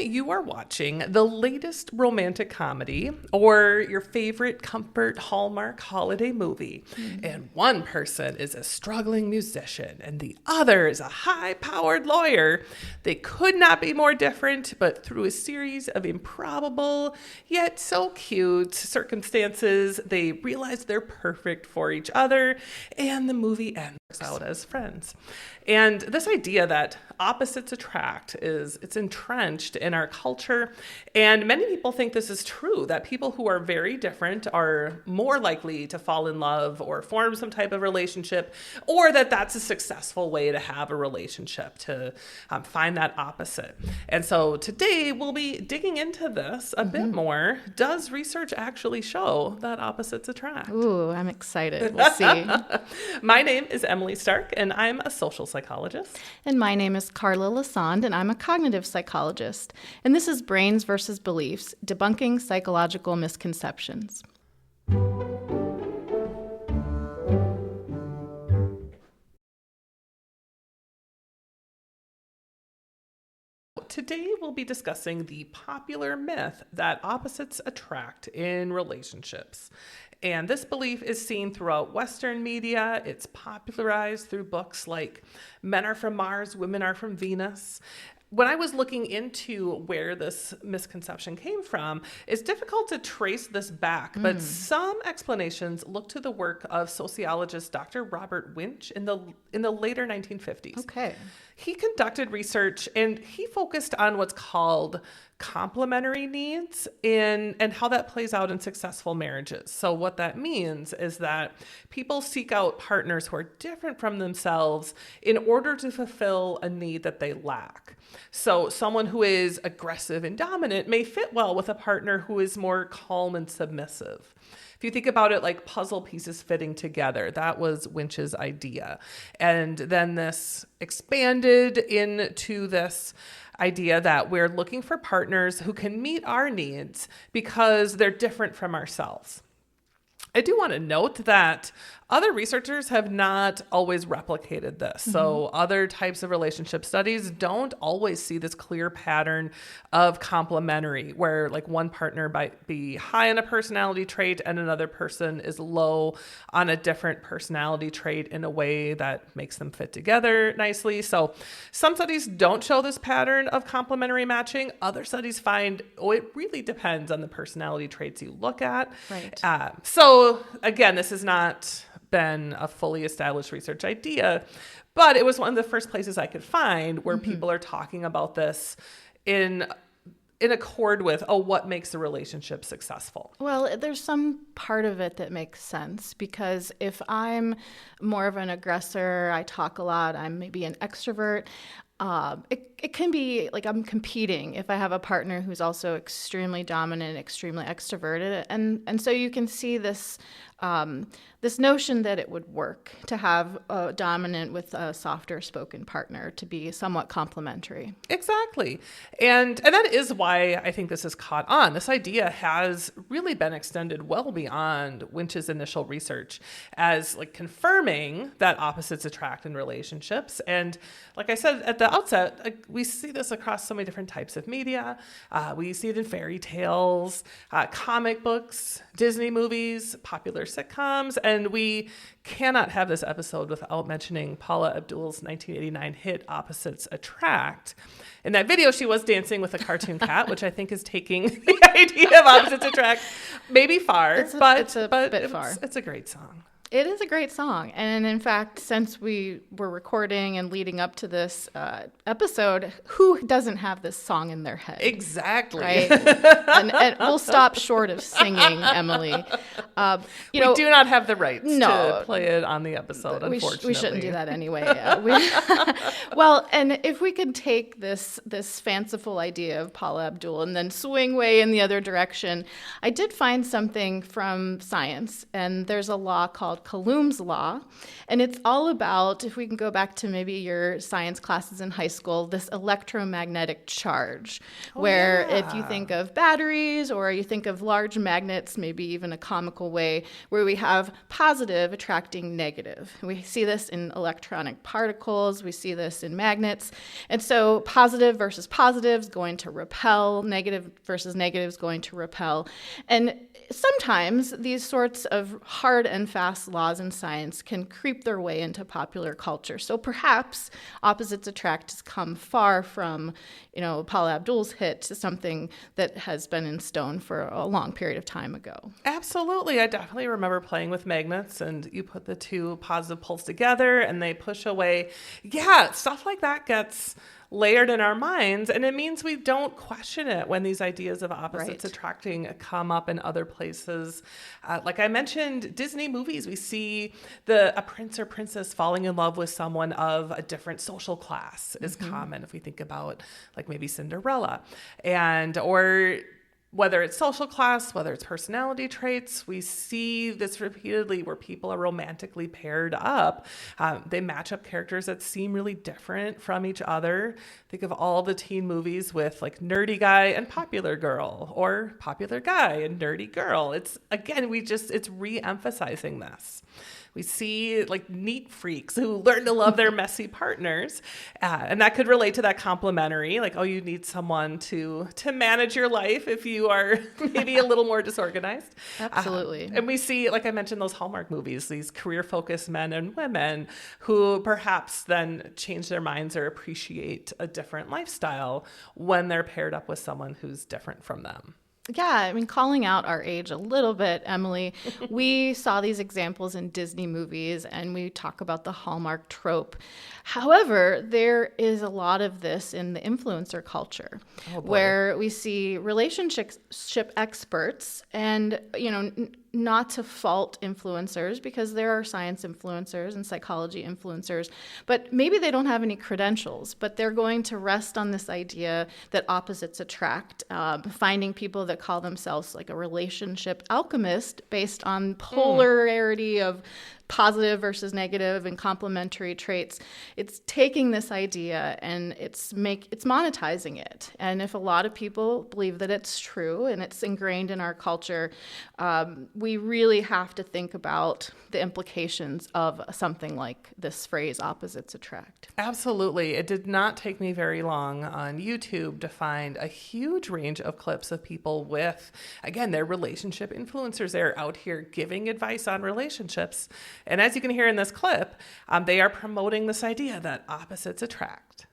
you are watching the latest romantic comedy or your favorite comfort Hallmark holiday movie, and one person is a struggling musician and the other is a high-powered lawyer, they could not be more different, but through a series of improbable yet so cute circumstances, they realize they're perfect for each other, and the movie ends out as friends. And this idea that opposites attract it's entrenched in our culture. And many people think this is true, that people who are very different are more likely to fall in love or form some type of relationship, or that that's a successful way to have a relationship, to find that opposite. And so today we'll be digging into this a bit more. Does research actually show that opposites attract? Ooh, I'm excited. We'll see. My name is Emily Stark, and I'm a social psychologist. And my name is Karla, and I'm a cognitive psychologist. And this is Brains versus Beliefs, Debunking Psychological Misconceptions. Today we'll be discussing the popular myth that opposites attract in relationships. And this belief is seen throughout Western media. It's popularized through books like Men Are From Mars, Women Are From Venus. When I was looking into where this misconception came from, it's difficult to trace this back, but some explanations look to the work of sociologist Dr. Robert Winch in the later 1950s. Okay. He conducted research and he focused on what's called complementary needs and how that plays out in successful marriages. So what that means is that people seek out partners who are different from themselves in order to fulfill a need that they lack. So someone who is aggressive and dominant may fit well with a partner who is more calm and submissive. If you think about it like puzzle pieces fitting together, that was Winch's idea. And then this expanded into this idea that we're looking for partners who can meet our needs because they're different from ourselves. I do want to note that other researchers have not always replicated this. So other types of relationship studies don't always see this clear pattern of complementary, where like one partner might be high on a personality trait and another person is low on a different personality trait in a way that makes them fit together nicely. So some studies don't show this pattern of complementary matching. Other studies find, it really depends on the personality traits you look at. Right. So again, this has not been a fully established research idea, but it was one of the first places I could find where people are talking about this in accord with, what makes a relationship successful? Well, there's some part of it that makes sense, because if I'm more of an aggressor, I talk a lot, I'm maybe an extrovert, it can be like I'm competing if I have a partner who's also extremely dominant, extremely extroverted. And so you can see this this notion that it would work to have a dominant with a softer spoken partner to be somewhat complementary. Exactly. And that is why I think this has caught on. This idea has really been extended well beyond Winch's initial research as like confirming that opposites attract in relationships. And like I said at the outset, we see this across so many different types of media. We see it in fairy tales, comic books, Disney movies, popular sitcoms, and we cannot have this episode without mentioning Paula Abdul's 1989 hit Opposites Attract. In that video, she was dancing with a cartoon cat, which I think is taking the idea of opposites attract maybe far, It's a bit far. It's a great song. It is a great song. And in fact, since we were recording and leading up to this episode, who doesn't have this song in their head? Exactly. Right? and we'll stop short of singing, Emily. We do not have the rights to play it on the episode, unfortunately. We shouldn't do that anyway. Well, and if we could take this fanciful idea of Paula Abdul and then swing way in the other direction, I did find something from science, and there's a law called called Coulomb's law. And it's all about, if we can go back to maybe your science classes in high school, this electromagnetic charge, where if you think of batteries or you think of large magnets, maybe even a comical way, where we have positive attracting negative. We see this in electronic particles, we see this in magnets. And so positive versus positive is going to repel, negative versus negative is going to repel. And sometimes these sorts of hard and fast laws in science can creep their way into popular culture. So perhaps opposites attract has come far from, Paula Abdul's hit to something that has been in stone for a long period of time ago. Absolutely. I definitely remember playing with magnets, and you put the two positive poles together and they push away. Yeah, stuff like that gets layered in our minds, and it means we don't question it when these ideas of opposites attracting come up in other places. Like I mentioned, Disney movies, we see a prince or princess falling in love with someone of a different social class is common if we think about like maybe Cinderella, or whether it's social class, whether it's personality traits, we see this repeatedly where people are romantically paired up. They match up characters that seem really different from each other. Think of all the teen movies with like nerdy guy and popular girl, or popular guy and nerdy girl. It's re-emphasizing this. We see like neat freaks who learn to love their messy partners. And that could relate to that complementary, like, you need someone to manage your life if you are maybe a little more disorganized. Absolutely. And we see, like I mentioned, those Hallmark movies, these career-focused men and women who perhaps then change their minds or appreciate a different lifestyle when they're paired up with someone who's different from them. Yeah, calling out our age a little bit, Emily, we saw these examples in Disney movies and we talk about the Hallmark trope. However, there is a lot of this in the influencer culture where we see relationship experts and, not to fault influencers because there are science influencers and psychology influencers, but maybe they don't have any credentials, but they're going to rest on this idea that opposites attract, finding people that call themselves like a relationship alchemist based on polarity of positive versus negative and complementary traits. It's taking this idea and it's monetizing it. And if a lot of people believe that it's true and it's ingrained in our culture, we really have to think about the implications of something like this phrase, opposites attract. Absolutely. It did not take me very long on YouTube to find a huge range of clips of people with, again, their relationship influencers. They're out here giving advice on relationships. And as you can hear in this clip, they are promoting this idea that opposites attract.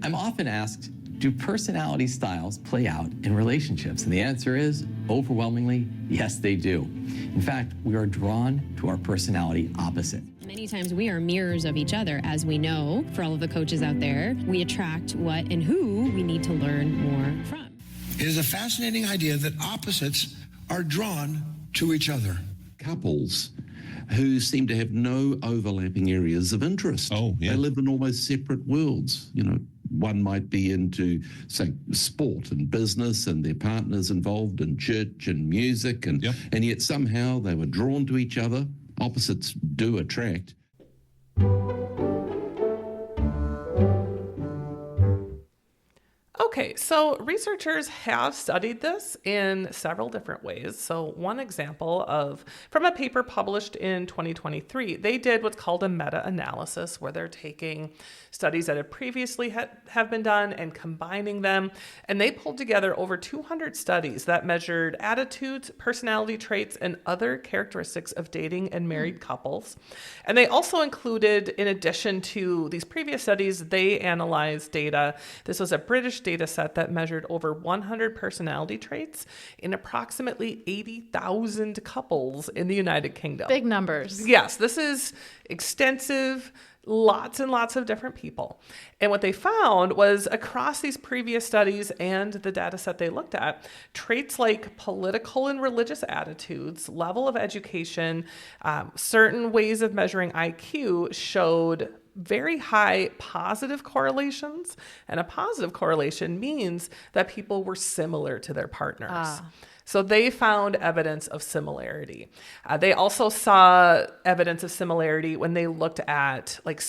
I'm often asked, do personality styles play out in relationships? And the answer is, overwhelmingly, yes, they do. In fact, we are drawn to our personality opposite. Many times we are mirrors of each other, as we know, for all of the coaches out there. We attract what and who we need to learn more from. It is a fascinating idea that opposites are drawn to each other. Couples who seem to have no overlapping areas of interest. They live in almost separate worlds. One might be into, say, sport and business, and their partner's involved in church and music, and yet somehow they were drawn to each other. Opposites do attract. Okay, so researchers have studied this in several different ways. So one example from a paper published in 2023, they did what's called a meta-analysis, where they're taking studies that have previously have been done and combining them. And they pulled together over 200 studies that measured attitudes, personality traits, and other characteristics of dating and married couples. And they also included, in addition to these previous studies, they analyzed data. This was a British data set that measured over 100 personality traits in approximately 80,000 couples in the United Kingdom. Big numbers. Yes, this is extensive, lots and lots of different people. And what they found was across these previous studies and the data set they looked at, traits like political and religious attitudes, level of education, certain ways of measuring IQ showed very high positive correlations. And a positive correlation means that people were similar to their partners. So they found evidence of similarity. They also saw evidence of similarity when they looked at like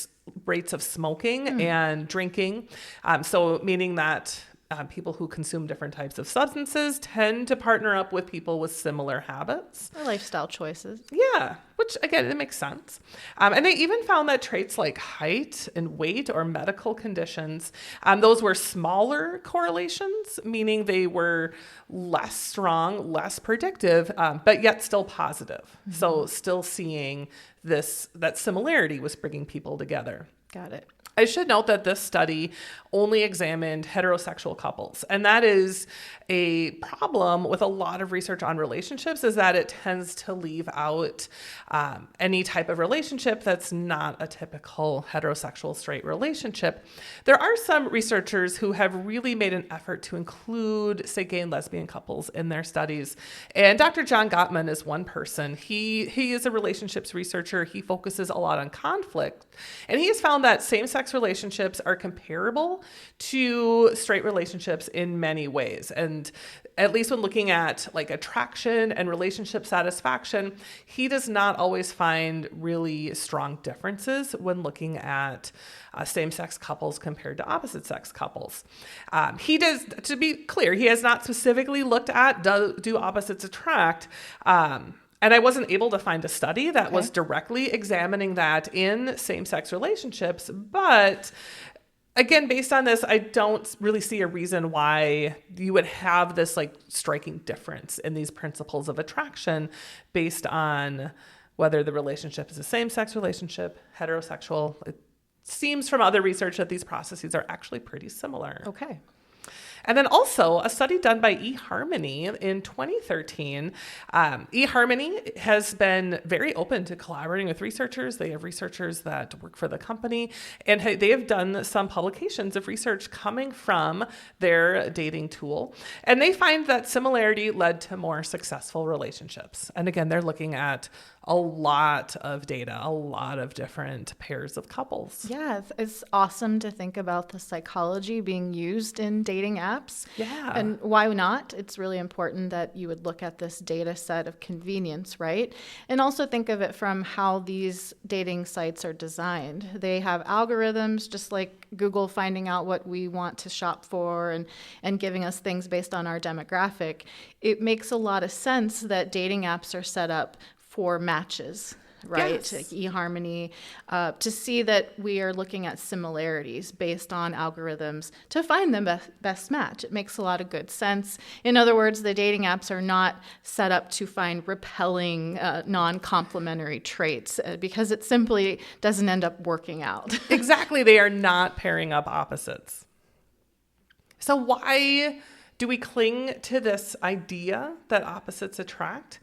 rates of smoking and drinking. So meaning that people who consume different types of substances tend to partner up with people with similar habits. Or lifestyle choices. Yeah, which again, it makes sense. And they even found that traits like height and weight or medical conditions, those were smaller correlations, meaning they were less strong, less predictive, but yet still positive. Mm-hmm. So still seeing that similarity was bringing people together. Got it. I should note that this study only examined heterosexual couples. And that is a problem with a lot of research on relationships, is that it tends to leave out any type of relationship that's not a typical heterosexual straight relationship. There are some researchers who have really made an effort to include, say, gay and lesbian couples in their studies. And Dr. John Gottman is one person. He is a relationships researcher. He focuses a lot on conflict. And he has found that same-sex relationships are comparable to straight relationships in many ways. And at least when looking at like attraction and relationship satisfaction, he does not always find really strong differences when looking at same-sex couples compared to opposite-sex couples. He does, to be clear, he has not specifically looked at do opposites attract. And I wasn't able to find a study that was directly examining that in same-sex relationships. But again, based on this, I don't really see a reason why you would have this like striking difference in these principles of attraction based on whether the relationship is a same-sex relationship, heterosexual. It seems from other research that these processes are actually pretty similar. Okay. And then also a study done by eHarmony in 2013. eHarmony has been very open to collaborating with researchers. They have researchers that work for the company, and they have done some publications of research coming from their dating tool. And they find that similarity led to more successful relationships. And again, they're looking at a lot of data, a lot of different pairs of couples. Yeah, it's awesome to think about the psychology being used in dating apps. Yeah. And why not? It's really important that you would look at this data set of convenience, right? And also think of it from how these dating sites are designed. They have algorithms, just like Google finding out what we want to shop for and giving us things based on our demographic. It makes a lot of sense that dating apps are set up for matches, right? Yes. Like eHarmony, to see that we are looking at similarities based on algorithms to find the best match. It makes a lot of good sense. In other words, the dating apps are not set up to find repelling, non-complementary traits because it simply doesn't end up working out. Exactly. They are not pairing up opposites. So why do we cling to this idea that opposites attract?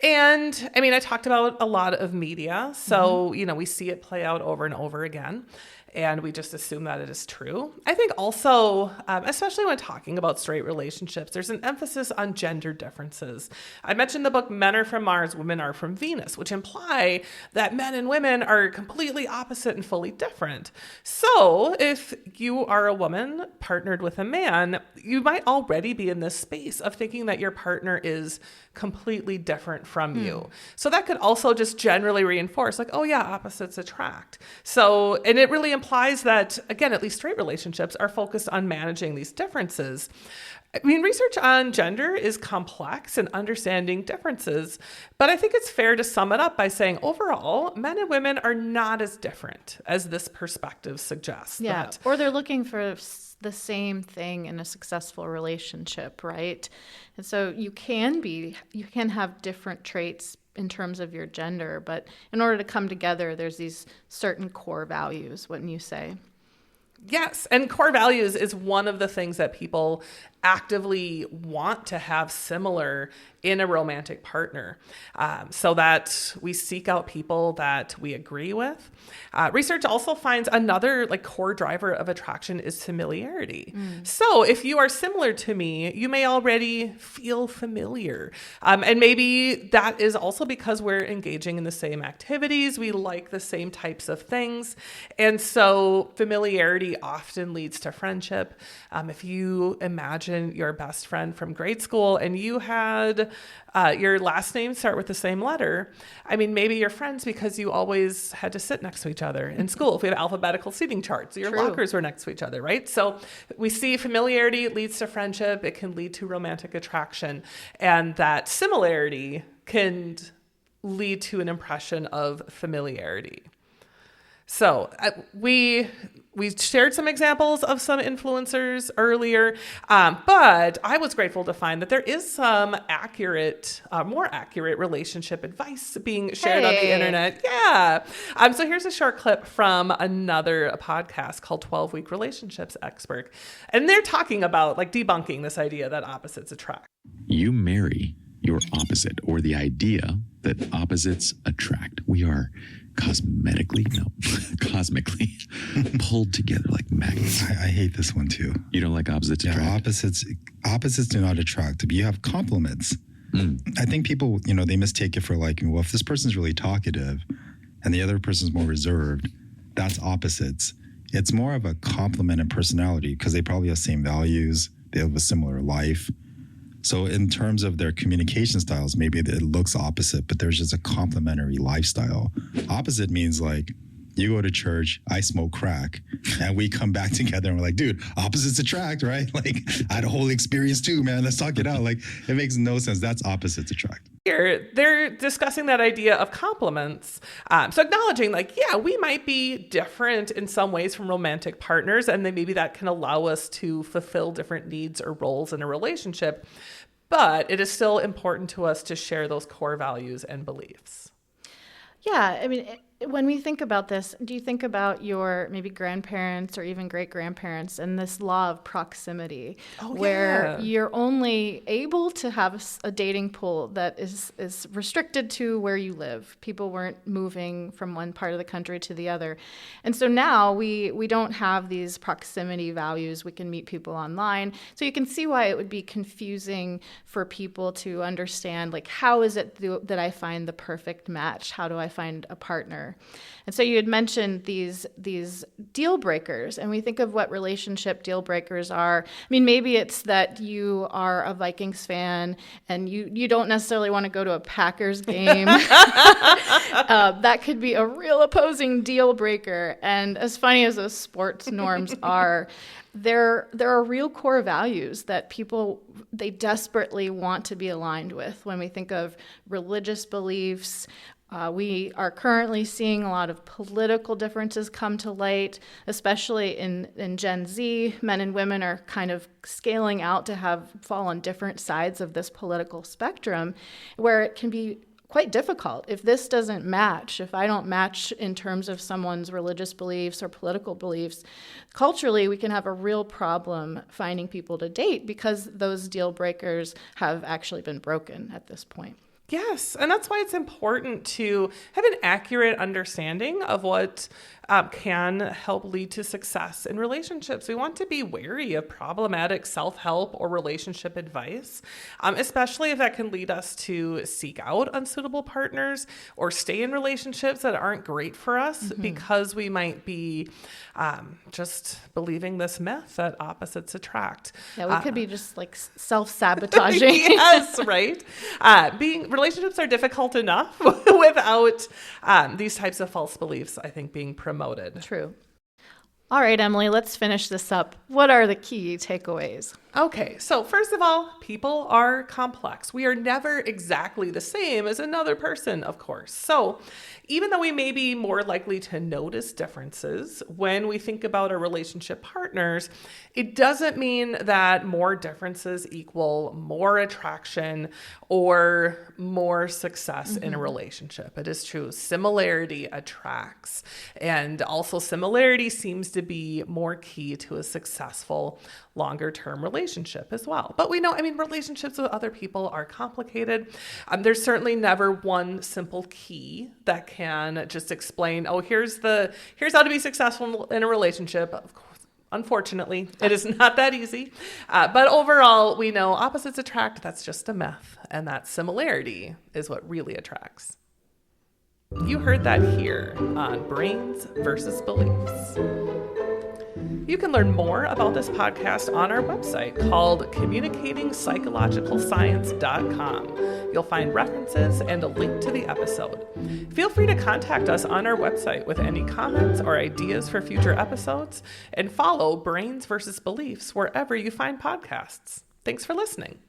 And I mean, I talked about a lot of media. So, we see it play out over and over again, and we just assume that it is true. I think also, especially when talking about straight relationships, there's an emphasis on gender differences. I mentioned the book Men Are From Mars, Women Are From Venus, which imply that men and women are completely opposite and fully different. So if you are a woman partnered with a man, you might already be in this space of thinking that your partner is completely different from you. So that could also just generally reinforce like, oh yeah, opposites attract. So, and it really implies that, again, at least straight relationships are focused on managing these differences. I mean, research on gender is complex and understanding differences, but I think it's fair to sum it up by saying overall, men and women are not as different as this perspective suggests. Yeah, or they're looking for the same thing in a successful relationship, right? And so you can have different traits in terms of your gender, but in order to come together, there's these certain core values, wouldn't you say? Yes, and core values is one of the things that people actively want to have similar in a romantic partner, so that we seek out people that we agree with. Research also finds another core driver of attraction is familiarity. So if you are similar to me, you may already feel familiar. And maybe that is also because we're engaging in the same activities. We like the same types of things. And so familiarity often leads to friendship. If you imagine your best friend from grade school and you had your last name start with the same letter, I mean, maybe you're friends because you always had to sit next to each other in school. If we have alphabetical seating charts, your lockers were next to each other, right? So we see familiarity leads to friendship. It can lead to romantic attraction. And that similarity can lead to an impression of familiarity. So we shared some examples of some influencers earlier, but I was grateful to find that there is some more accurate relationship advice being shared on the internet. Yeah. So here's a short clip from another podcast called 12-Week Relationships Expert. And they're talking about debunking this idea that opposites attract. You marry your opposite, or the idea that opposites attract. We are cosmically pulled together like magnets. I hate this one too. You don't like opposites attract? Opposites do not attract. But you have compliments. I think people, they mistake it for well, if this person's really talkative and the other person's more reserved, that's opposites. It's more of a complement in personality because they probably have the same values. They have a similar life. So in terms of their communication styles, maybe it looks opposite, but there's just a complementary lifestyle. Opposite means you go to church, I smoke crack, and we come back together and we're like, dude, opposites attract, right? I had a whole experience too, man. Let's talk it out. It makes no sense. That's opposites attract. Here, they're discussing that idea of compliments. So acknowledging we might be different in some ways from romantic partners, and then maybe that can allow us to fulfill different needs or roles in a relationship. But it is still important to us to share those core values and beliefs. Yeah, I mean, when we think about this, do you think about your maybe grandparents or even great-grandparents and this law of proximity, where you're only able to have a dating pool that is restricted to where you live? People weren't moving from one part of the country to the other. And so now we don't have these proximity values. We can meet people online. So you can see why it would be confusing for people to understand, how is it that I find the perfect match? How do I find a partner? And so you had mentioned these deal breakers, and we think of what relationship deal breakers are. I mean, maybe it's that you are a Vikings fan and you don't necessarily want to go to a Packers game. That could be a real opposing deal breaker. And as funny as those sports norms are, there are real core values that people, they desperately want to be aligned with. When we think of religious beliefs, we are currently seeing a lot of political differences come to light, especially in Gen Z. Men and women are kind of scaling out to fall on different sides of this political spectrum, where it can be quite difficult. If this doesn't match, if I don't match in terms of someone's religious beliefs or political beliefs, culturally we can have a real problem finding people to date because those deal breakers have actually been broken at this point. Yes, and that's why it's important to have an accurate understanding of what can help lead to success in relationships. We want to be wary of problematic self-help or relationship advice, especially if that can lead us to seek out unsuitable partners or stay in relationships that aren't great for us because we might be just believing this myth that opposites attract. Yeah, we could be just self-sabotaging. Yes, right. Relationships are difficult enough without these types of false beliefs, I think, being promoted. True. All right, Emily, let's finish this up. What are the key takeaways? Okay, so first of all, people are complex. We are never exactly the same as another person, of course. So even though we may be more likely to notice differences when we think about our relationship partners, it doesn't mean that more differences equal more attraction or more success in a relationship. It is true. Similarity attracts. And also similarity seems to be more key to a successful longer-term relationship as well. But we know, relationships with other people are complicated. There's certainly never one simple key that can just explain, here's how to be successful in a relationship. Of course, unfortunately, it is not that easy. But overall, we know opposites attract. That's just a myth. And that similarity is what really attracts. You heard that here on Brains versus Beliefs. You can learn more about this podcast on our website called communicatingpsychologicalscience.com. You'll find references and a link to the episode. Feel free to contact us on our website with any comments or ideas for future episodes, and follow Brains versus Beliefs wherever you find podcasts. Thanks for listening.